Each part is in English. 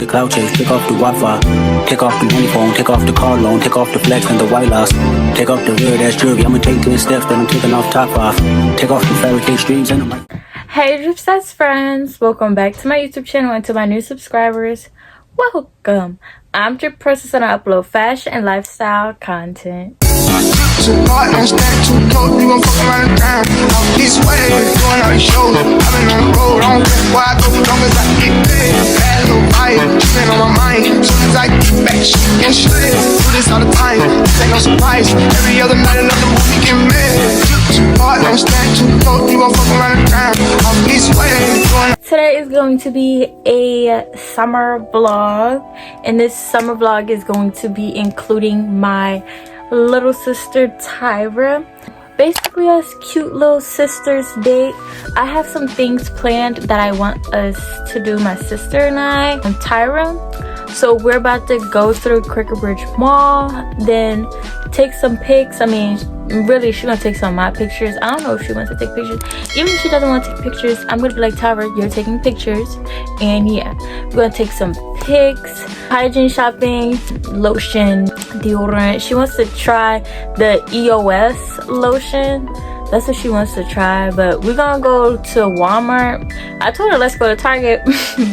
The cloud chase, take off the Wi-Fi. Take off the money phone, take off the car loan, take off the flex and the white loss. Take off the weird ass jewelry, I'ma take 10 steps, then I'm taking off top off. Take off the fabricate streams and I'm Hey Dripcess friends, welcome back to my YouTube channel and to my new subscribers. Welcome. I'm Dripcess and I upload fashion and lifestyle content. Too hard and stand too close, you gon' fuck around the time. Out this way, going out the shows. I've been on the road, I don't care where I go, long as I get paid. Bad little fire, been on my mind. Soon as I get back, shit and shit. Do this all the time, this ain't no surprise. Every other night, another movie get mad. Too hard and stand too close, you gon' fuck around the time. Out this way, going out. Today is going to be a summer vlog, and this summer vlog is going to be including my little sister Tyra. Basically a cute little sister's date. I have some things planned that I want us to do, my sister and I and Tyra. So we're about to go through Cricket Bridge Mall, then take some pics. I mean, really, she's gonna take some of my pictures. I don't know if she wants to take pictures. Even if she doesn't want to take pictures, I'm gonna be like, Tyra, you're taking pictures. And yeah, we're gonna take some pics, hygiene shopping, lotion, deodorant. She wants to try the EOS lotion. That's what she wants to try. But we're gonna go to Walmart. I told her let's go to Target.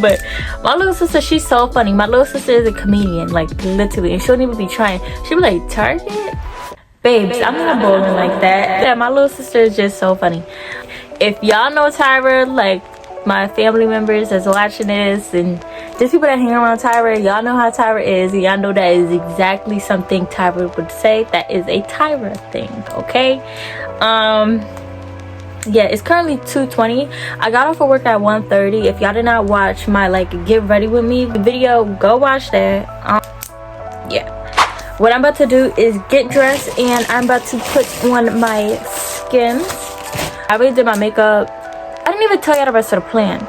But my little sister, she's so funny. My little sister is a comedian, like literally, and she don't even be trying. She'll be like, Target? Babes, I'm not bowling like that. Yeah, my little sister is just so funny. If y'all know Tyra, like my family members that's watching this and just people that hang around Tyra, y'all know how Tyra is. Y'all know that is exactly something Tyra would say. That is a Tyra thing, okay? Yeah, it's currently 2:20. I got off of work at 1:30. If y'all did not watch my like get ready with me video, go watch that. Yeah. What I'm about to do is get dressed and I'm about to put on my Skims. I already did my makeup. I didn't even tell y'all the rest of the plan.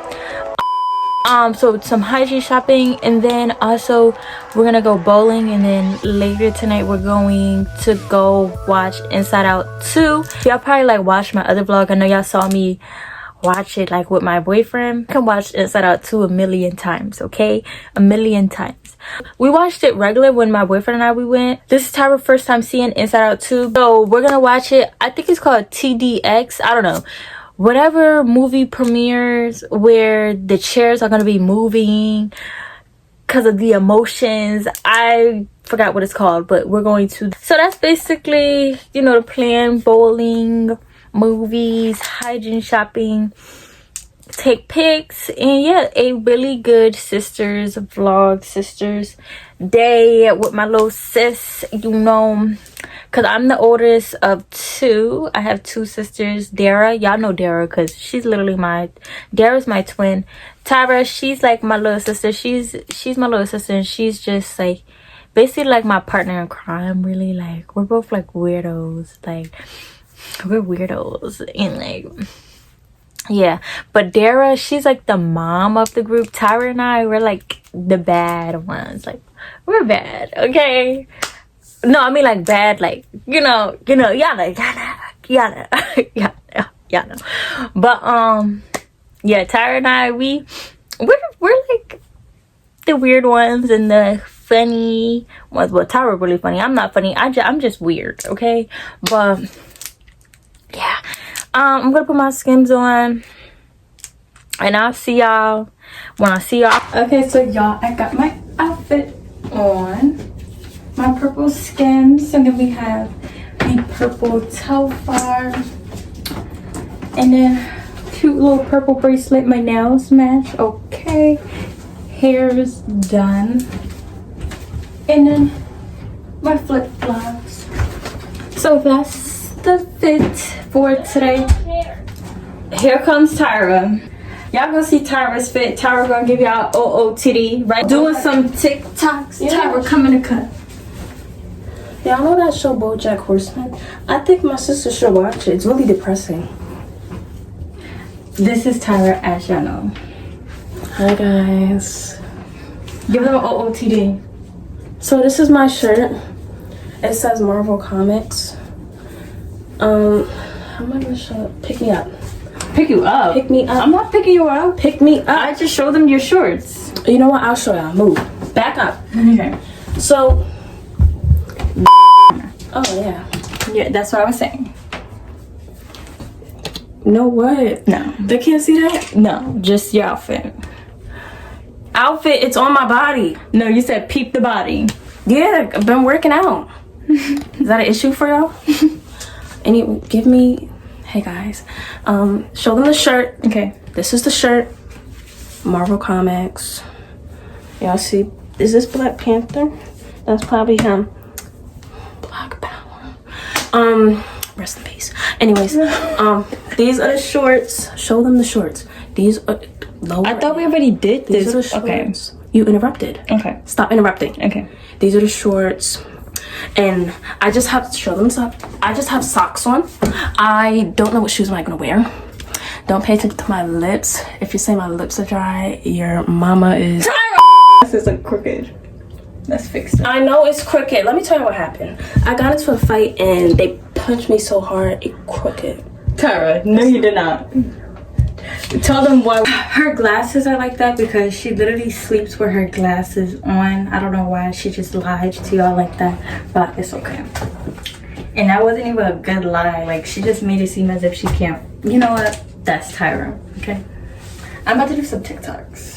So some hygiene shopping, and then also we're gonna go bowling, and then later tonight we're going to go watch Inside Out 2. Y'all probably like watched my other vlog. I know y'all saw me watch it like with my boyfriend. I can watch Inside Out 2 a million times, okay? A million times. We watched it regular when my boyfriend and we went. This is Tyra's first time seeing Inside Out 2. So we're gonna watch it. I think it's called TDX. I don't know. Whatever movie premieres where the chairs are gonna be moving because of the emotions. I forgot what it's called, but we're going to. So that's basically, you know, the plan. Bowling, movies, hygiene shopping, take pics, and yeah, a really good sisters vlog, sisters day with my little sis, you know, because I'm the oldest of two. I have two sisters. Dara, y'all know Dara because she's literally Dara's my twin. Tyra, she's like my little sister. She's my little sister, and she's just like basically like my partner in crime, really. Like we're both like weirdos, like we're weirdos, and like yeah. But Dara, she's like the mom of the group. Tyra and I, we're like the bad ones. Like we're bad, okay? No, I mean like bad, like you know, y'all know. But yeah, Tyra and I, we're like the weird ones and the funny ones. Well, Tyra really funny. I'm not funny. I'm just weird, okay? But yeah, I'm gonna put my Skims on, and I'll see y'all when I see y'all. Okay, so y'all, I got my outfit on, my purple Skims, and then we have the purple Telfar, and then cute little purple bracelet. My nails match, okay. Hair's done, and then my flip flops. So that's the fit for today. Here comes Tyra. Y'all gonna see Tyra's fit. Tyra gonna give y'all OOTD, right? Doing some TikToks. Yeah. Tyra coming to cut. Y'all know that show BoJack Horseman? I think my sister should watch it. It's really depressing. This is Tyra, as y'all know. Hi guys. Give them OOTD. So this is my shirt. It says Marvel Comics. How am I gonna show it? Pick me up. Pick you up? Pick me up. I'm not picking you up. Pick me up. I just show them your shorts. You know what? I'll show y'all. Move. Back up. Okay. So. Oh, yeah. Yeah, that's what I was saying. No, what? No. They can't see that? No, just your outfit. Outfit, it's on my body. No, you said peep the body. Yeah, I've been working out. Is that an issue for y'all? Give me. Hey, guys. Show them the shirt. Okay. This is the shirt. Marvel Comics. Y'all see? Is this Black Panther? That's probably him. Black Power. Rest in peace. Anyways, these are the shorts. Show them the shorts. These are lower. I thought we already did this. These are the shorts. Okay. You interrupted. Okay. Stop interrupting. Okay. These are the shorts. And I just have to show them stuff. I just have socks on. I don't know what shoes am I gonna wear. Don't pay attention to my lips. If you say my lips are dry, your mama is. This is a crooked. Let's fix it. I know it's crooked. Let me tell you what happened. I got into a fight and they punched me so hard it crooked. Tyra, no you did not. Tell them why. Her glasses are like that because she literally sleeps with her glasses on. I don't know why she just lied to y'all like that, but it's okay. And that wasn't even a good lie. Like, she just made it seem as if she can't. You know what? That's Tyra, okay? I'm about to do some TikToks.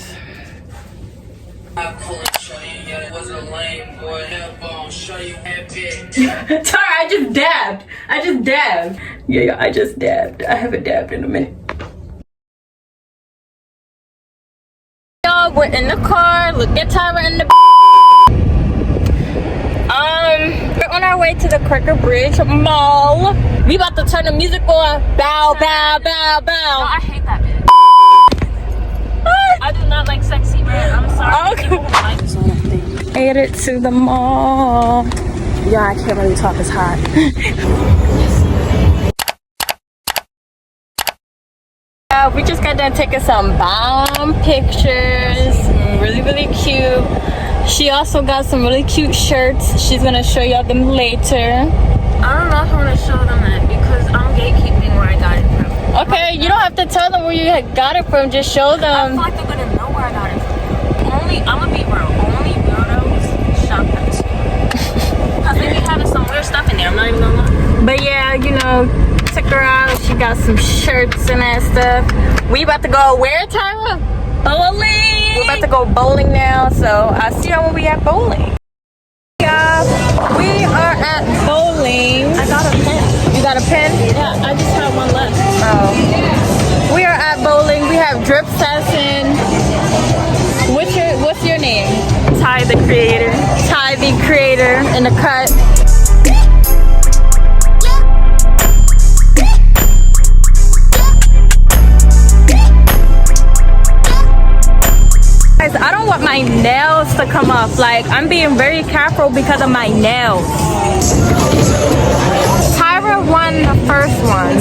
Tyra, I just dabbed. Yeah, I just dabbed. I haven't dabbed in a minute. Y'all, we're in the car. Look at Tyra in the we're on our way to the Cracker Bridge Mall. We about to turn the music on. Bow, bow, bow, bow. No, I hate that bitch. I do not like sexy red. I'm sorry. Okay. People like this on that thing. Made it to the mall. Yeah, I can't really talk. It's hot. We just got done taking some bomb pictures. Really, really cute. She also got some really cute shirts. She's gonna show y'all them later. I don't know if I want to show them that because I'm gatekeeping where I got it from. Okay, you don't have to tell them where you got it from. Just show I them. feel like they're gonna know where I got it from. I'm gonna be real. Only weirdos shop at the store. Cause they be having some weird stuff in there. I'm not even gonna lie. But yeah, you know, took her out. She got some shirts and that stuff. We about to go where, Tyra? Bowling. We're about to go bowling now. So I'll see y'all when we at bowling. Yeah, we are at bowling. I got a pen. You got a pen? Yeah, I just have one left. Oh. We are at bowling. We have Dripcess in. What's your name? Ty the creator. Ty the creator in the cut. Guys, I don't want my nails to come off. Like, I'm being very careful because of my nails. Tyra won the first one.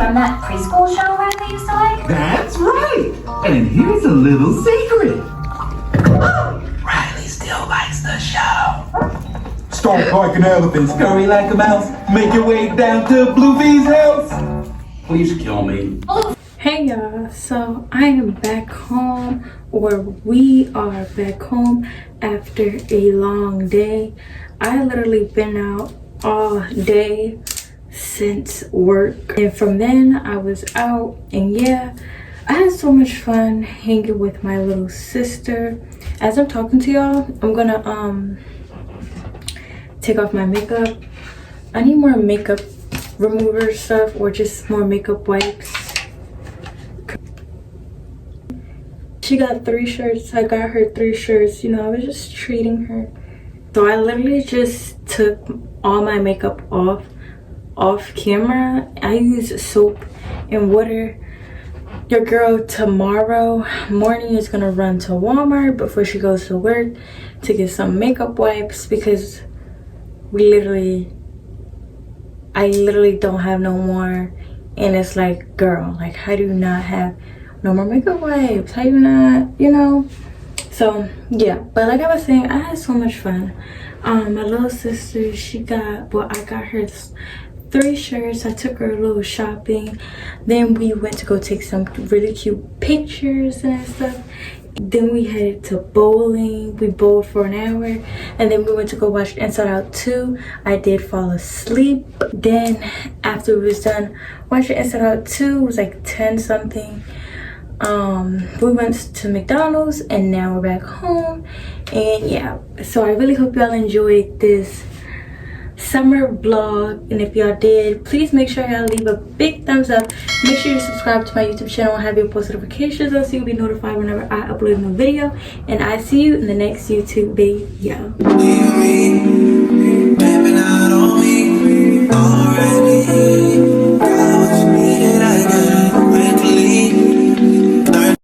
From that preschool show Riley used to like? That's right. And here's a little secret. Riley still likes the show. Stomp like an elephant. Scurry like a mouse. Make your way down to Bluey's house. Please kill me. Hey y'all, so I am back home, or we are back home after a long day. I literally been out all day since work, and from then I was out, and yeah, I had so much fun hanging with my little sister. As I'm talking to y'all, I'm gonna take off my makeup. I need more makeup remover stuff or just more makeup wipes. She got 3 shirts. I got her 3 shirts. You know, I was just treating her. So I literally just took all my makeup off camera. I use soap and water. Your girl tomorrow morning is gonna run to Walmart before she goes to work to get some makeup wipes because I literally don't have no more. And it's like, girl, like, how do you not have no more makeup wipes? How do you not, you know? So yeah, but like I was saying, I had so much fun. My little sister, she got, well, I got her 3 shirts. I took her a little shopping. Then we went to go take some really cute pictures and stuff. Then we headed to bowling. We bowled for an hour. And then we went to go watch Inside Out 2. I did fall asleep. Then after we was done watching Inside Out 2, it was like 10 something. We went to McDonald's and now we're back home. And yeah, so I really hope y'all enjoyed this summer vlog, and if y'all did, please make sure y'all leave a big thumbs up. Make sure you subscribe to my YouTube channel and have your post notifications on so you'll be notified whenever I upload a new video. And I see you in the next YouTube video.